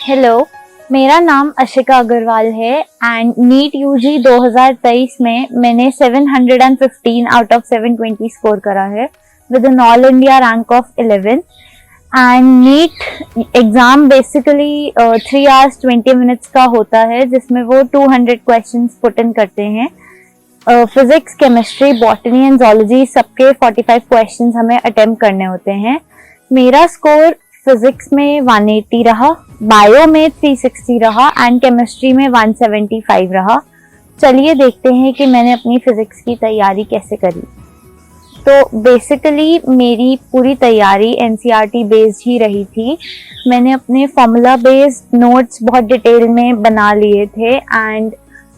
Hello, मेरा नाम अशिका अग्रवाल है एंड नीट यूजी 2023 में मैंने 715 आउट ऑफ 720 स्कोर करा है with an all India rank of 11 and NEET exam basically 3 hours 20 minutes का होता है जिसमें वो 200 क्वेश्चंस पुट इन करते हैं। Physics, chemistry, botany and zoology सबके 45 क्वेश्चंस हमें अटेम्प्ट करने होते हैं। मेरा स्कोर फिजिक्स में 180 रहा, बायो में 360 रहा एंड केमिस्ट्री में 175 रहा। चलिए देखते हैं कि मैंने अपनी फिजिक्स की तैयारी कैसे करी। तो बेसिकली मेरी पूरी तैयारी एनसीईआरटी बेस्ड ही रही थी। मैंने अपने फॉर्मूला बेस्ड नोट्स बहुत डिटेल में बना लिए थे एंड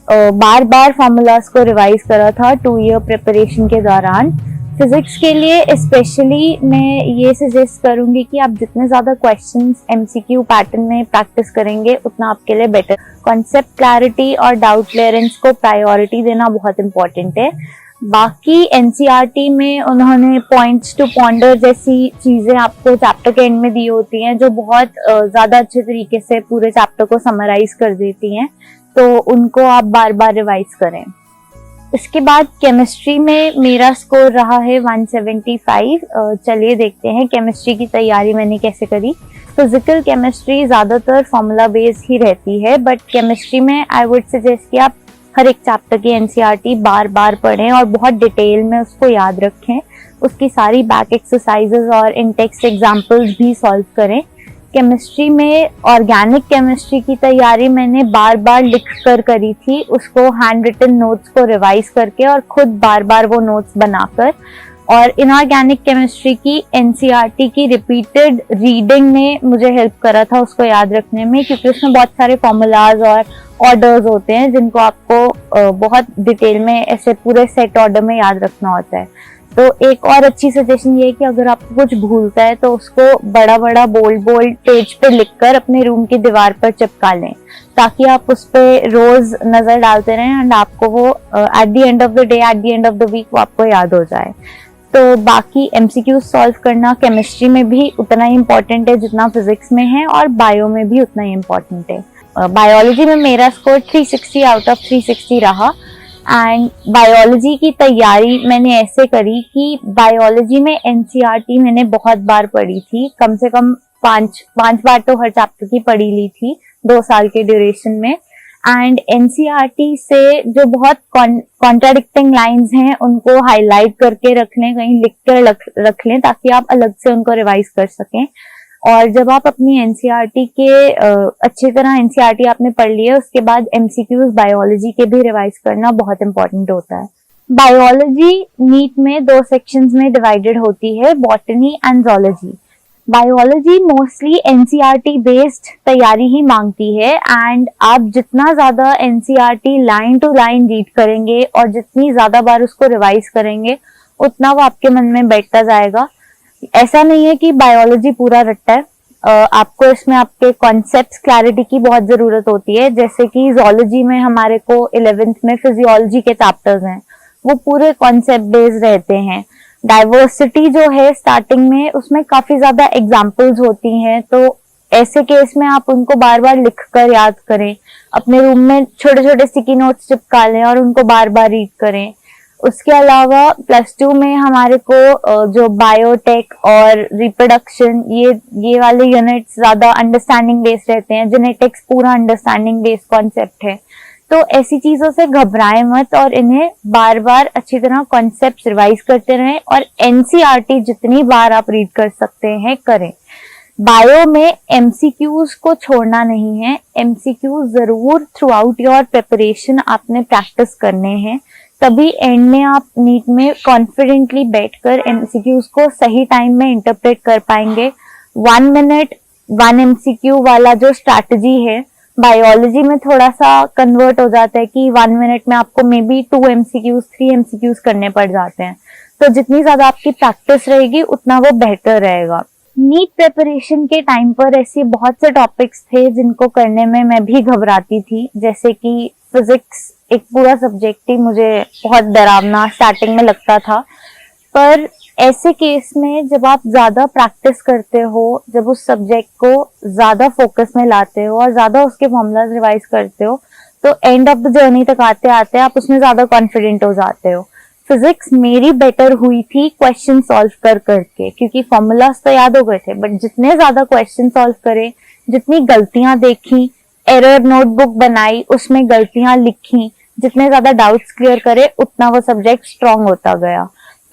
बार बार फॉर्मूलाज को रिवाइज करा था 2 year प्रिपरेशन के दौरान। फिजिक्स के लिए स्पेशली मैं ये सजेस्ट करूंगी कि आप जितने ज्यादा क्वेश्चंस एमसीक्यू पैटर्न में प्रैक्टिस करेंगे उतना आपके लिए बेटर। कॉन्सेप्ट क्लैरिटी और डाउट क्लियरेंस को प्रायोरिटी देना बहुत इंपॉर्टेंट है। बाकी एनसीईआरटी में उन्होंने पॉइंट्स टू पॉन्डर जैसी चीजें आपको चैप्टर के एंड में दी होती हैं जो बहुत ज्यादा अच्छे तरीके से पूरे चैप्टर को समराइज कर देती हैं, तो उनको आप बार बार रिवाइज करें। इसके बाद केमिस्ट्री में मेरा स्कोर रहा है 175। चलिए देखते हैं केमिस्ट्री की तैयारी मैंने कैसे करी। फिजिकल केमिस्ट्री ज्यादातर फॉर्मूला बेस्ड ही रहती है, बट केमिस्ट्री में आई वुड सजेस्ट कि आप हर एक चैप्टर की एनसीईआरटी बार बार पढ़ें और बहुत डिटेल में उसको याद रखें, उसकी सारी बैक एक्सरसाइजेस और इन टेक्स्ट एग्जाम्पल्स भी सॉल्व करें। केमिस्ट्री में ऑर्गेनिक केमिस्ट्री की तैयारी मैंने बार बार लिख कर करी थी, उसको हैंड रिटन नोट्स को रिवाइज करके और खुद बार बार वो नोट्स बनाकर। और इनऑर्गेनिक केमिस्ट्री की एनसीईआरटी की रिपीटेड रीडिंग ने मुझे हेल्प करा था उसको याद रखने में, क्योंकि उसमें बहुत सारे फॉर्मूलाज और ऑर्डर्स होते हैं जिनको आपको बहुत डिटेल में ऐसे पूरे सेट ऑर्डर में याद रखना होता है। तो एक और अच्छी सजेशन ये है कि अगर आपको कुछ भूलता है तो उसको बड़ा बड़ा बोल्ड पेज पे लिखकर अपने रूम की दीवार पर चिपका लें, ताकि आप उस पे रोज नजर डालते रहें एंड आपको वो at the end of the day, at the end of the week वो आपको याद हो जाए। तो बाकी एमसीक्यू सॉल्व करना केमिस्ट्री में भी उतना ही इम्पोर्टेंट है जितना फिजिक्स में है, और बायो में भी उतना ही इम्पोर्टेंट है। बायोलॉजी में मेरा स्कोर 360 आउट ऑफ 360 रहा एंड बायोलॉजी की तैयारी मैंने ऐसे करी कि बायोलॉजी में एनसीईआरटी मैंने बहुत बार पढ़ी थी, कम से कम पांच बार तो हर चैप्टर की पढ़ी ली थी 2 साल के ड्यूरेशन में। एंड एनसीईआरटी से जो बहुत कॉन्ट्राडिक्टिंग लाइंस हैं उनको हाईलाइट करके रख लें, कहीं लिख कर रख लें, ताकि आप अलग से उनको रिवाइज कर सकें। और जब आप अपनी एनसीईआरटी के अच्छी तरह एनसीईआरटी आपने पढ़ ली है, उसके बाद एमसीक्यूज बायोलॉजी के भी रिवाइज करना बहुत इंपॉर्टेंट होता है। बायोलॉजी नीट में 2 सेक्शंस में डिवाइडेड होती है, botany and zoology. Biology mostly NCERT based तैयारी ही मांगती है एंड आप जितना ज्यादा NCERT line to line read करेंगे और जितनी ज्यादा बार उसको रिवाइज करेंगे उतना वो आपके मन में बैठता जाएगा। ऐसा नहीं है कि बायोलॉजी पूरा रट्टा है, आपको इसमें आपके कॉन्सेप्ट्स क्लैरिटी की बहुत जरूरत होती है। जैसे कि जोलॉजी में हमारे को 11th में फिजियोलॉजी के चैप्टर्स हैं, वो पूरे कॉन्सेप्ट बेस्ड रहते हैं। डाइवर्सिटी जो है स्टार्टिंग में, उसमें काफी ज्यादा एग्जाम्पल्स होती हैं, तो ऐसे केस में आप उनको बार बार लिख कर याद करें, अपने रूम में छोटे छोटे स्टिकी नोट्स चिपका लें और उनको बार बार रीड करें। उसके अलावा +2 में हमारे को जो बायोटेक और रिप्रोडक्शन ये वाले यूनिट्स ज्यादा अंडरस्टैंडिंग बेस्ड रहते हैं। जेनेटिक्स पूरा अंडरस्टैंडिंग बेस्ड कॉन्सेप्ट है, तो ऐसी चीजों से घबराएं मत और इन्हें बार बार अच्छी तरह कॉन्सेप्ट रिवाइज करते रहें और एनसीईआरटी जितनी बार आप रीड कर सकते हैं करें। बायो में एमसीक्यूज को छोड़ना नहीं है, एमसीक्यूज जरूर थ्रू आउट योर प्रिपरेशन आपने प्रैक्टिस करने हैं, तभी एंड में आप नीट में कॉन्फिडेंटली बैठकर एमसीक्यूज को सही टाइम में इंटरप्रेट कर पाएंगे। 1 minute 1 MCQ वाला जो स्ट्रैटेजी है बायोलॉजी में थोड़ा सा कन्वर्ट हो जाता है कि 1 minute में आपको मे बी 2 MCQs 3 MCQs करने पड़ जाते हैं, तो जितनी ज्यादा आपकी प्रैक्टिस रहेगी उतना वो बेहतर रहेगा। नीट प्रिपरेशन के टाइम पर ऐसे बहुत से टॉपिक्स थे जिनको करने में मैं भी घबराती थी, जैसे कि फिजिक्स एक पूरा सब्जेक्ट ही मुझे बहुत डरावना स्टार्टिंग में लगता था, पर ऐसे केस में जब आप ज्यादा प्रैक्टिस करते हो, जब उस सब्जेक्ट को ज्यादा फोकस में लाते हो और ज्यादा उसके फॉर्मूलाज रिवाइज करते हो, तो एंड ऑफ द जर्नी तक आते आते आप उसमें ज्यादा कॉन्फिडेंट हो जाते हो। फिजिक्स मेरी बेटर हुई थी क्वेश्चन सॉल्व कर करके, क्योंकि फॉर्मूलाज तो याद हो गए थे, बट जितने ज्यादा क्वेश्चन सॉल्व करे, जितनी गलतियां देखी, एरर नोटबुक बनाई, उसमें गलतियां लिखी, जितने ज्यादा डाउट्स क्लियर करे, उतना वो सब्जेक्ट स्ट्रांग होता गया।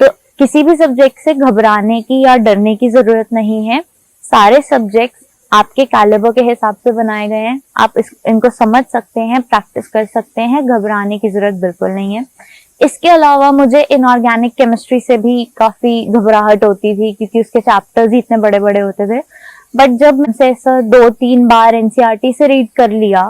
तो किसी भी सब्जेक्ट से घबराने की या डरने की जरूरत नहीं है। सारे सब्जेक्ट्स आपके कैलिबर के हिसाब से बनाए गए हैं, आप इनको समझ सकते हैं, प्रैक्टिस कर सकते हैं, घबराने की जरूरत बिल्कुल नहीं है। इसके अलावा मुझे इनऑर्गेनिक केमिस्ट्री से भी काफी घबराहट होती थी, क्योंकि उसके चैप्टर्स ही इतने बड़े बड़े होते थे। बट जब मैंने ऐसा 2-3 बार एनसीईआरटी से रीड कर लिया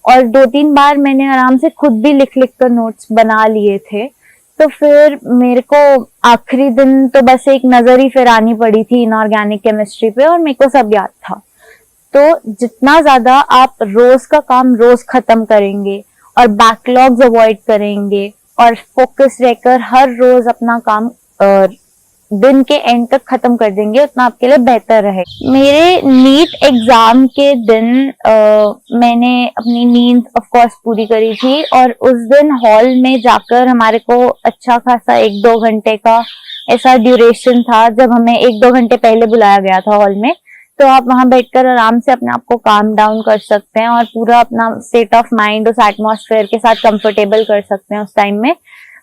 और 2-3 बार मैंने आराम से खुद भी लिख लिख कर नोट्स बना लिए थे, तो फिर मेरे को आखिरी दिन तो बस एक नजर ही फिरानी पड़ी थी इनऑर्गेनिक केमिस्ट्री पे और मेरे को सब याद था। तो जितना ज्यादा आप रोज का काम रोज खत्म करेंगे और बैकलॉग्स अवॉइड करेंगे और फोकस रहकर हर रोज अपना काम दिन के एंड तक खत्म कर देंगे, उतना आपके लिए बेहतर रहे। मेरे नीट एग्जाम के दिन मैंने अपनी नींद ऑफ कोर्स पूरी करी थी और उस दिन हॉल में जाकर हमारे को अच्छा खासा 1-2 घंटे का ऐसा ड्यूरेशन था जब हमें 1-2 घंटे पहले बुलाया गया था हॉल में। तो आप वहां बैठकर आराम से अपने आप को काम डाउन कर सकते हैं और पूरा अपना स्टेट ऑफ माइंड उस एटमॉस्फेयर के साथ कंफर्टेबल कर सकते हैं उस टाइम में।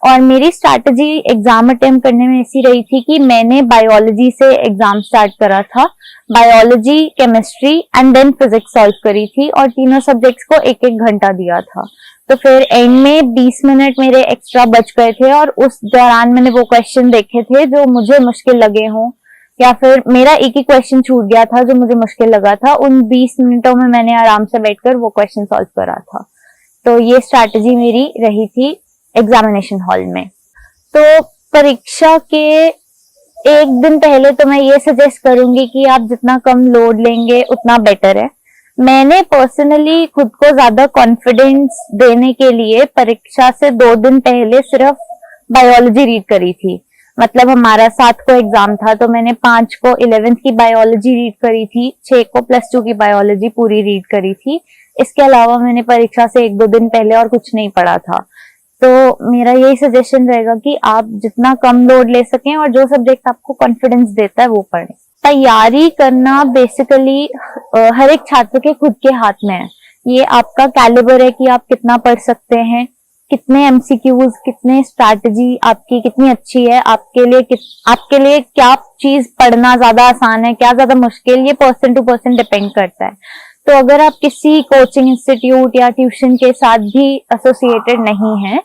और मेरी स्ट्रैटेजी एग्जाम अटेम्प्ट करने में ऐसी रही थी कि मैंने बायोलॉजी से एग्जाम स्टार्ट करा था, biology, chemistry and then physics solve करी थी और तीनों सब्जेक्ट्स को 1-1 घंटा दिया था। तो फिर एंड में 20 मिनट मेरे एक्स्ट्रा बच गए थे और उस दौरान मैंने वो क्वेश्चन देखे थे जो मुझे मुश्किल लगे हों, या फिर मेरा एक ही क्वेश्चन छूट गया था जो मुझे मुश्किल लगा था। उन 20 मिनटों में मैंने आराम से बैठकर वो क्वेश्चन सॉल्व करा था। तो ये स्ट्रैटेजी मेरी रही थी एग्जामिनेशन हॉल में। तो परीक्षा के एक दिन पहले तो मैं ये सजेस्ट करूंगी कि आप जितना कम लोड लेंगे उतना बेटर है। मैंने पर्सनली खुद को ज्यादा कॉन्फिडेंस देने के लिए परीक्षा से 2 दिन पहले सिर्फ बायोलॉजी रीड करी थी। मतलब हमारा 7 को एग्जाम था, तो मैंने 5 को 11th की बायोलॉजी रीड करी थी, 6 को +2 की बायोलॉजी पूरी रीड करी थी। इसके अलावा मैंने परीक्षा से 1-2 दिन पहले और कुछ नहीं पढ़ा था। तो मेरा यही सजेशन रहेगा कि आप जितना कम लोड ले सकें और जो सब्जेक्ट आपको कॉन्फिडेंस देता है वो पढ़ें। तैयारी करना बेसिकली हर एक छात्र के खुद के हाथ में है। ये आपका कैलिबर है कि आप कितना पढ़ सकते हैं, कितने एमसीक्यूज, कितने स्ट्रैटेजी आपकी कितनी अच्छी है, आपके लिए क्या चीज पढ़ना ज्यादा आसान है, क्या ज्यादा मुश्किल, ये पर्सन टू पर्सन डिपेंड करता है। तो अगर आप किसी कोचिंग इंस्टीट्यूट या ट्यूशन के साथ भी एसोसिएटेड नहीं है,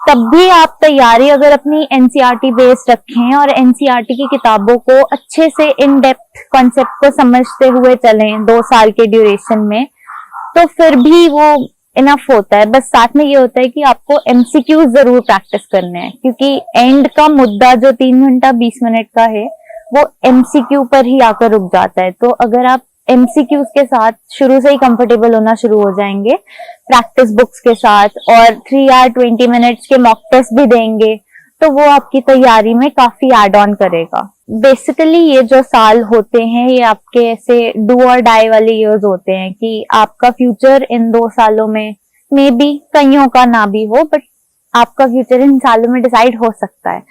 तब भी आप तैयारी अगर अपनी एनसीईआरटी बेस रखें और एनसीईआरटी की किताबों को अच्छे से इन डेप्थ कॉन्सेप्ट को समझते हुए चलें 2 साल के ड्यूरेशन में, तो फिर भी वो इनफ होता है। बस साथ में ये होता है कि आपको एमसीक्यू जरूर प्रैक्टिस करने हैं, क्योंकि एंड का मुद्दा जो 3 घंटा 20 मिनट का है वो एमसीक्यू पर ही आकर रुक जाता है। तो अगर आप एमसीक्यूज के साथ शुरू से ही कंफर्टेबल होना शुरू हो जाएंगे, प्रैक्टिस बुक्स के साथ, और 3 और 20 मिनट्स के मॉक टेस्ट भी देंगे, तो वो आपकी तैयारी में काफी एड ऑन करेगा। बेसिकली ये जो साल होते हैं ये आपके ऐसे डू और डाई वाले ईयर्स होते हैं कि आपका फ्यूचर इन 2 सालों में मे बी कईयों का ना भी हो, बट आपका फ्यूचर इन सालों में डिसाइड हो सकता है।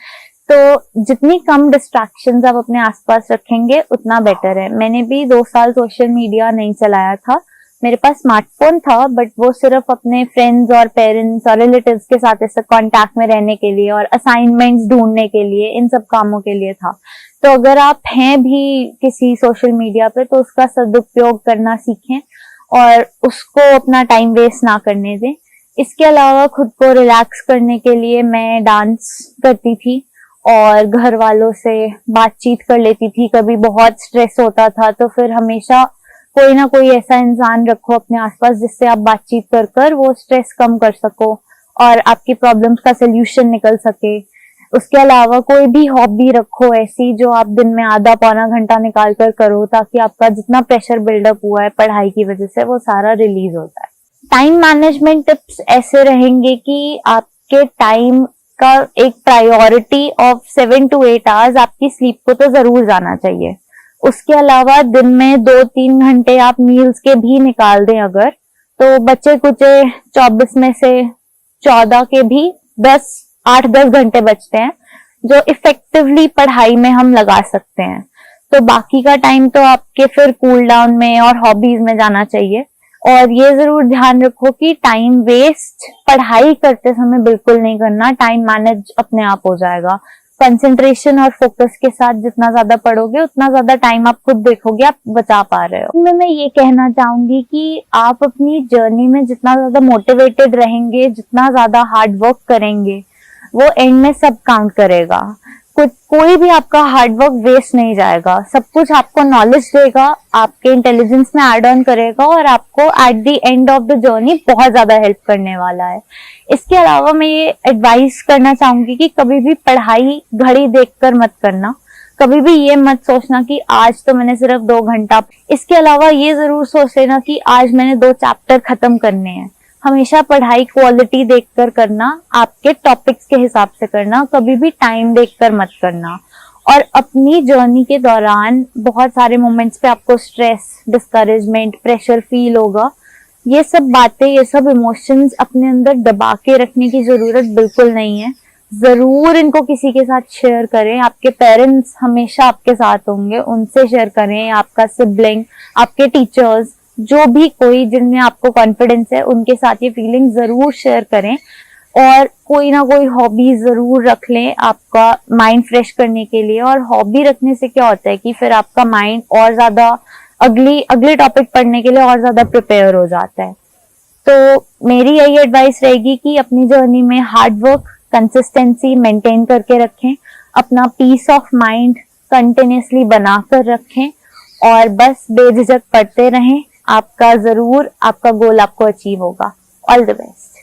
तो जितनी कम डिस्ट्रैक्शंस आप अपने आसपास रखेंगे उतना बेटर है। मैंने भी 2 साल सोशल मीडिया नहीं चलाया था। मेरे पास स्मार्टफोन था, बट वो सिर्फ अपने फ्रेंड्स और पेरेंट्स और रिलेटिव्स के साथ ऐसे कांटेक्ट में रहने के लिए और असाइनमेंट्स ढूंढने के लिए, इन सब कामों के लिए था। तो अगर आप हैं भी किसी सोशल मीडिया पे तो उसका सदुपयोग करना सीखें और उसको अपना टाइम वेस्ट ना करने दें। इसके अलावा खुद को रिलैक्स करने के लिए मैं डांस करती थी और घर वालों से बातचीत कर लेती थी। कभी बहुत स्ट्रेस होता था तो फिर हमेशा कोई ना कोई ऐसा इंसान रखो अपने आसपास जिससे आप बातचीत कर कर वो स्ट्रेस कम कर सको और आपकी प्रॉब्लम्स का सोल्यूशन निकल सके। उसके अलावा कोई भी हॉबी रखो ऐसी जो आप दिन में आधा पौना घंटा निकाल कर करो, ताकि आपका जितना प्रेशर बिल्डअप हुआ है पढ़ाई की वजह से वो सारा रिलीज होता है। टाइम मैनेजमेंट टिप्स ऐसे रहेंगे कि आपके टाइम का एक प्रायोरिटी ऑफ 7 to 8 आवर्स आपकी स्लीप को तो जरूर जाना चाहिए। उसके अलावा दिन में 2-3 घंटे आप मील्स के भी निकाल दें अगर, तो बच्चे कुचे 24 में से 14 के भी 8-10 घंटे बचते हैं जो इफेक्टिवली पढ़ाई में हम लगा सकते हैं। तो बाकी का टाइम तो आपके फिर कूल डाउन में और हॉबीज में जाना चाहिए। और ये जरूर ध्यान रखो कि टाइम वेस्ट पढ़ाई करते समय बिल्कुल नहीं करना, टाइम मैनेज अपने आप हो जाएगा। कंसंट्रेशन और फोकस के साथ जितना ज्यादा पढ़ोगे उतना ज्यादा टाइम आप खुद देखोगे आप बचा पा रहे हो। मैं ये कहना चाहूंगी कि आप अपनी जर्नी में जितना ज्यादा मोटिवेटेड रहेंगे, जितना ज्यादा हार्ड वर्क करेंगे, वो एंड में सब काउंट करेगा। कोई भी आपका हार्डवर्क वेस्ट नहीं जाएगा, सब कुछ आपको नॉलेज देगा, आपके इंटेलिजेंस में एड ऑन करेगा और आपको eight the end of the journey बहुत ज्यादा हेल्प करने वाला है। इसके अलावा मैं ये एडवाइस करना चाहूंगी कि कभी भी पढ़ाई घड़ी देखकर मत करना, कभी भी ये मत सोचना कि आज तो मैंने सिर्फ 2 घंटा। इसके अलावा ये जरूर सोच लेना कि आज मैंने 2 चैप्टर खत्म करने हैं। हमेशा पढ़ाई क्वालिटी देखकर करना, आपके टॉपिक्स के हिसाब से करना, कभी भी टाइम देखकर मत करना। और अपनी जर्नी के दौरान बहुत सारे मोमेंट्स पे आपको स्ट्रेस, डिस्करेजमेंट, प्रेशर फील होगा। ये सब बातें, ये सब इमोशंस अपने अंदर दबा के रखने की जरूरत बिल्कुल नहीं है। जरूर इनको किसी के साथ शेयर करें। आपके पेरेंट्स हमेशा आपके साथ होंगे, उनसे शेयर करें। आपका सिबलिंग, आपके टीचर्स, जो भी कोई जिनमें आपको कॉन्फिडेंस है, उनके साथ ये फीलिंग जरूर शेयर करें। और कोई ना कोई हॉबी जरूर रख लें आपका माइंड फ्रेश करने के लिए। और हॉबी रखने से क्या होता है कि फिर आपका माइंड और ज्यादा अगले टॉपिक पढ़ने के लिए और ज्यादा प्रिपेयर हो जाता है। तो मेरी यही एडवाइस रहेगी कि अपनी जर्नी में हार्ड वर्क, कंसिस्टेंसी मेंटेन करके रखें, अपना पीस ऑफ माइंड कंटिन्यूसली बनाकर रखें और बस बेझिझक पढ़ते रहें। आपका गोल आपको अचीव होगा। All the best.